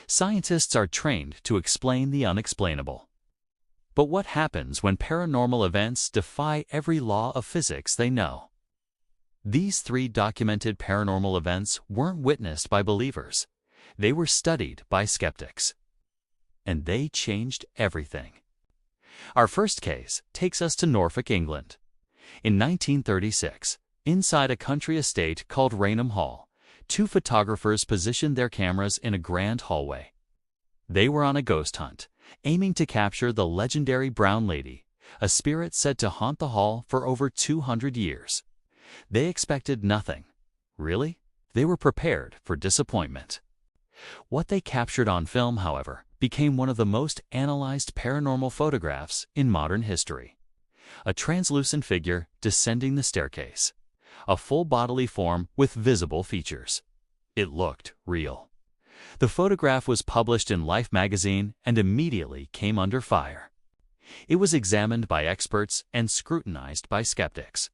Scientists are trained to explain the unexplainable. But what happens when paranormal events defy every law of physics they know? These 3 documented paranormal events weren't witnessed by believers. They were studied by skeptics. And they changed everything. Our first case takes us to Norfolk, England. In 1936, inside a country estate called Raynham Hall, 2 photographers positioned their cameras in a grand hallway. They were on a ghost hunt, aiming to capture the legendary Brown Lady, a spirit said to haunt the hall for over 200 years. They expected nothing. Really? They were prepared for disappointment. What they captured on film, however, became one of the most analyzed paranormal photographs in modern history. A translucent figure descending the staircase. A full bodily form with visible features. It looked real. The photograph was published in Life magazine and immediately came under fire. It was examined by experts and scrutinized by skeptics.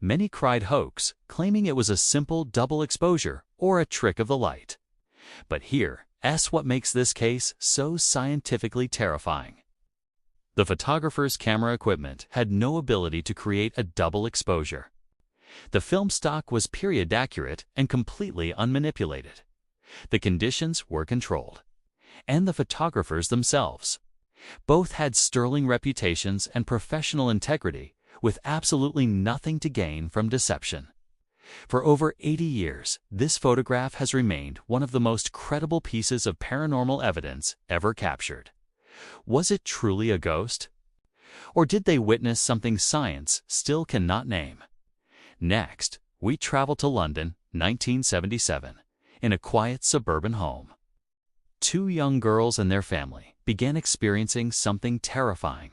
Many cried hoax, claiming it was a simple double exposure or a trick of the light. But here's what makes this case so scientifically terrifying. The photographer's camera equipment had no ability to create a double exposure. The film stock was period accurate and completely unmanipulated. The conditions were controlled. And the photographers themselves. Both had sterling reputations and professional integrity, with absolutely nothing to gain from deception. For over 80 years, this photograph has remained one of the most credible pieces of paranormal evidence ever captured. Was it truly a ghost? Or did they witness something science still cannot name? Next, we travel to London, 1977, in a quiet suburban home. 2 young girls and their family began experiencing something terrifying.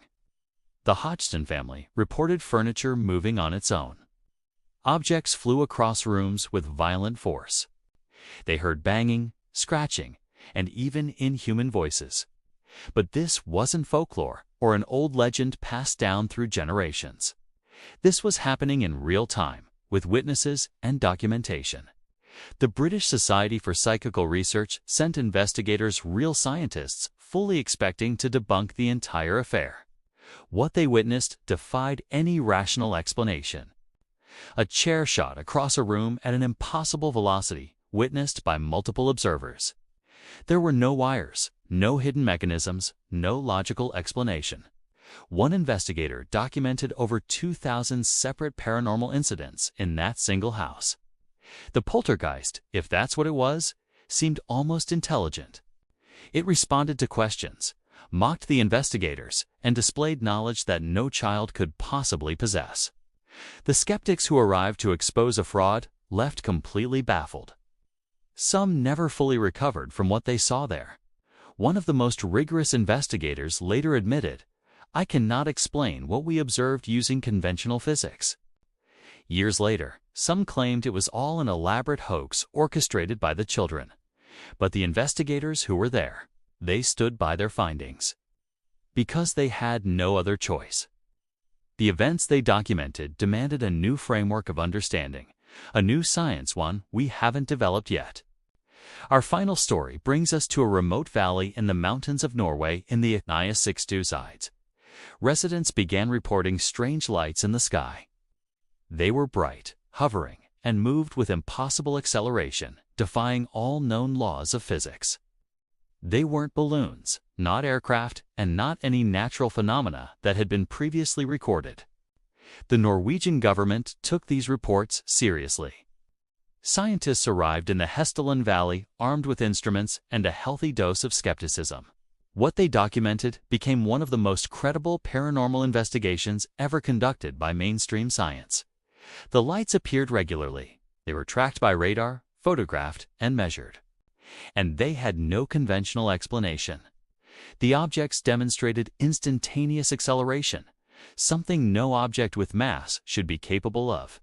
The Hodgson family reported furniture moving on its own. Objects flew across rooms with violent force. They heard banging, scratching, and even inhuman voices. But this wasn't folklore or an old legend passed down through generations. This was happening in real time, with witnesses and documentation. The British Society for Psychical Research sent investigators, real scientists, fully expecting to debunk the entire affair. What they witnessed defied any rational explanation. A chair shot across a room at an impossible velocity, witnessed by multiple observers. There were no wires, no hidden mechanisms, no logical explanation. One investigator documented over 2,000 separate paranormal incidents in that single house. The poltergeist, if that's what it was, seemed almost intelligent. It responded to questions, mocked the investigators, and displayed knowledge that no child could possibly possess. The skeptics who arrived to expose a fraud left completely baffled. Some never fully recovered from what they saw there. One of the most rigorous investigators later admitted, "I cannot explain what we observed using conventional physics." Years later, some claimed it was all an elaborate hoax orchestrated by the children. But the investigators who were there, they stood by their findings. Because they had no other choice. The events they documented demanded a new framework of understanding, a new science, one we haven't developed yet. Our final story brings us to a remote valley in the mountains of Norway in the Sides. Residents began reporting strange lights in the sky. They were bright, hovering, and moved with impossible acceleration, defying all known laws of physics. They weren't balloons, not aircraft, and not any natural phenomena that had been previously recorded. The Norwegian government took these reports seriously. Scientists arrived in the Hessdalen Valley armed with instruments and a healthy dose of skepticism. What they documented became one of the most credible paranormal investigations ever conducted by mainstream science. The lights appeared regularly. They were tracked by radar, photographed, and measured. And they had no conventional explanation. The objects demonstrated instantaneous acceleration, something no object with mass should be capable of.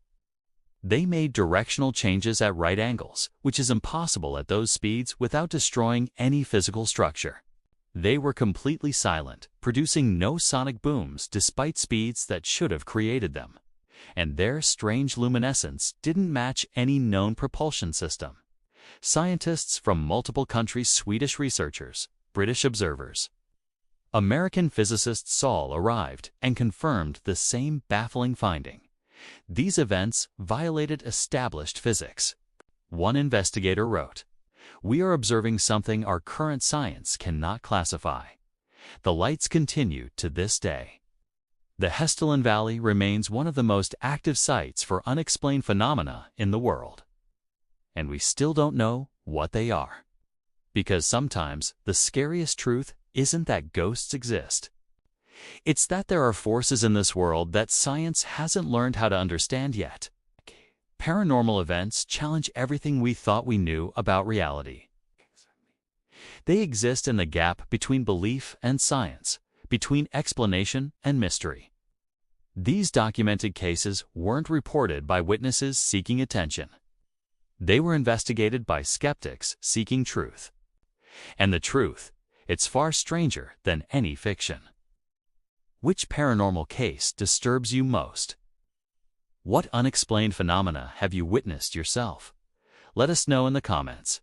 They made directional changes at right angles, which is impossible at those speeds without destroying any physical structure. They were completely silent, producing no sonic booms despite speeds that should have created them. And their strange luminescence didn't match any known propulsion system. Scientists from multiple countries, Swedish researchers, British observers, American physicist Saul arrived and confirmed the same baffling finding. These events violated established physics. One investigator wrote, "We are observing something our current science cannot classify." The lights continue to this day. The Hessdalen Valley remains one of the most active sites for unexplained phenomena in the world. And we still don't know what they are. Because sometimes the scariest truth isn't that ghosts exist. It's that there are forces in this world that science hasn't learned how to understand yet. Paranormal events challenge everything we thought we knew about reality. They exist in the gap between belief and science, between explanation and mystery. These documented cases weren't reported by witnesses seeking attention. They were investigated by skeptics seeking truth. And the truth, it's far stranger than any fiction. Which paranormal case disturbs you most? What unexplained phenomena have you witnessed yourself? Let us know in the comments.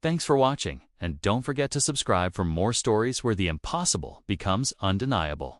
Thanks for watching, and don't forget to subscribe for more stories where the impossible becomes undeniable.